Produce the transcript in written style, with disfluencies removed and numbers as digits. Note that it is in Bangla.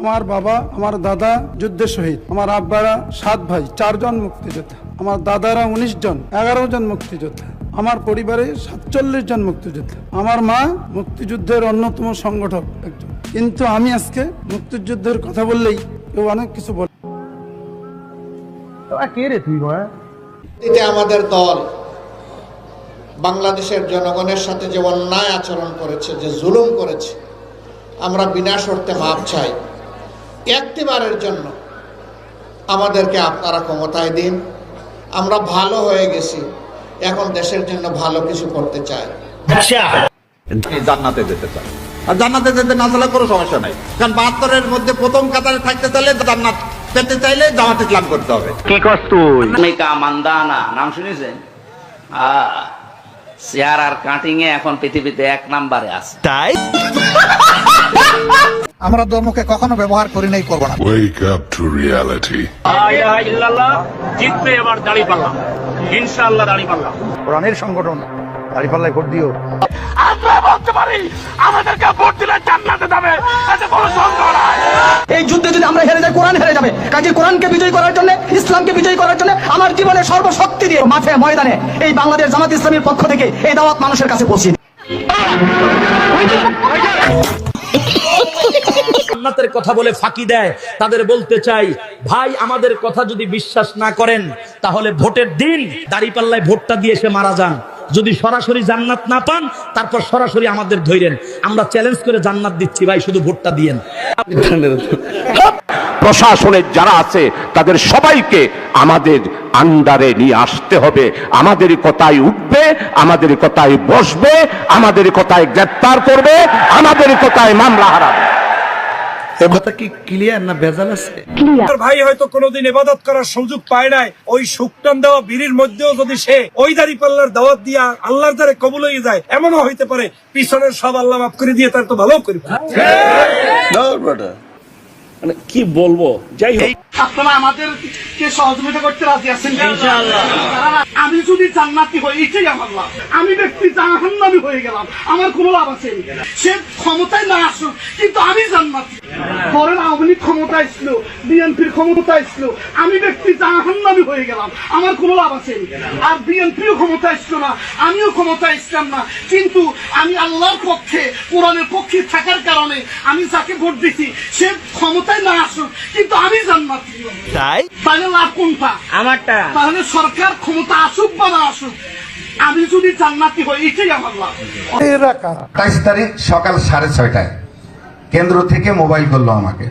আমার বাবা, আমার দাদা যুদ্ধে শহীদ, আমার আব্বারা 7 ভাই, 4 জন মুক্তিযোদ্ধা, আমার দাদারা 19 জন, 11 জন মুক্তিযোদ্ধা, আমার পরিবারে 47 জন মুক্তিযোদ্ধা, আমার মা মুক্তিযুদ্ধের অন্যতম সংগঠক একজন। কিন্তু আমি আজকে মুক্তিযুদ্ধের কথা বললেই কেউ অনেক কিছু বলে। আমাদের দল বাংলাদেশের জনগণের সাথে যে অন্যায় আচরণ করেছে, যে জুলুম করেছে, আমরা বিনা শর্তে মাপ চাই। একটিবারের জন্য আমাদেরকে আপনারা ক্ষমতায় দিন। আমরা ভালো হয়ে গেছি, এখন দেশের জন্য ভালো কিছু করতে চাই। জান্নাতে যেতে চাই, আর জান্নাতে যেতে না চাইলে কোনো সমস্যা নাই, কারণ 72-এর মধ্যে প্রথম কাতারে থাকতে চাইলে জান্নাত পেতে চাইলে জামাত ইসলাম করতে হবে। কি কস তুই? মেকা মান্দানা নাম শুনেছেন? চেয়ার আর কাটিং এ এখন পৃথিবীতে 1 নম্বরে আছে। তাই আমরা ধর্মকে কখনো ব্যবহার করি নাই, করব না। Wake up to reality. লা ইলাহা ইল্লাল্লাহ, জিতবে এবার দাঁড়িপাল্লা, ইনশাআল্লাহ দাঁড়িপাল্লা। কোরআনের সংগঠন, দাঁড়িপাল্লায় ভোট দিও। আমরা বলতে পারি আমাদেরকে ভোট দিলে জান্নাতে যাবে, এতে কোনো সন্দেহ নাই। এই যুদ্ধে যদি আমরা হেরে যাই, কোরআন হেরে যাবে। কাজে কোরআনকে বিজয় করার জন্য, ইসলামকে বিজয় করার জন্য আমার জীবনের সর্বশক্তি দিয়ে মাঠে ময়দানে এই বাংলাদেশ জামাত ইসলামীর পক্ষ থেকে এই দাওয়াত মানুষের কাছে পৌঁছে দিই। জান্নাতের কথা বলে ফাঁকি দেয়, তাদের বলতে চাই, ভাই আমাদের কথা যদি বিশ্বাস না করেন তাহলে ভোটের দিন দাঁড়িপাল্লায় ভোটটা দিয়ে এসে মারা যান। যদি সরাসরি জান্নাত না পান তারপর সরাসরি আমাদের ধইরেন, আমরা চ্যালেঞ্জ করে জান্নাত দিচ্ছি, ভাই শুধু ভোটটা দিয়েন। প্রশাসনের যারা আছে তাদের সবাইকে আমাদের আন্ডারে নিয়ে আসতে হবে। আমাদের কথাই উঠবে, আমাদের কথাই বসবে, আমাদের কথাই গ্রেফতার করবে, আমাদের কথাই মামলা হারাবে। ভাই হয়তো কোনোদিন ইবাদত করার সুযোগ পায় নাই, ওই শুকটান দেওয়া বিড়ির মধ্যেও যদি সে ওই দাঁড়িপাল্লার দাওয়াত দিয়া আল্লাহর দ্বারে কবুল হয়ে যায়, এমনও হইতে পারে পিছনের সব আল্লাহ মাফ করে দিয়ে তার তো ভালো করবে। মানে কি বলবো, যাই হোক আপনারা আমাদেরকে সহযোগিতা করতে রাজি আছেন ইনশাআল্লাহ। আমি যদি জান্নাতি হই, এটাই আমার লাভ। আমি ব্যক্তি জাহান্নামী হয়ে গেলাম, আমার কোনো লাভ আছে? সে ক্ষমতায় না আসুক, কিন্তু আমি জান্নাতি। ধরেন আওয়ামী লীগ ক্ষমতায় ছিল, বিএনপির ক্ষমতায় ছিল, আমি ব্যক্তি জাহান্নামী হয়ে গেলাম, আমার কোনো লাভ আছে? আর বিএনপিও ক্ষমতায় ছিল না, আমিও ক্ষমতায় ছিলাম না, কিন্তু আমি আল্লাহর পক্ষে, কোরআনের পক্ষে থাকার কারণে আমি যাকে ভোট দিছি সে ক্ষমতায় না আসুক, কিন্তু আমি জান্নাতি। তাহলে লাভ কোনটা? আমারটা। তাহলে সরকার ক্ষমতা আসুক বা না আসুক, আমি যদি জান্নাতি হই, এটাই আমার লাভ। 28 তারিখ সকাল 6:30টায় কেন্দ্র থেকে মোবাইল করলো আমাকে।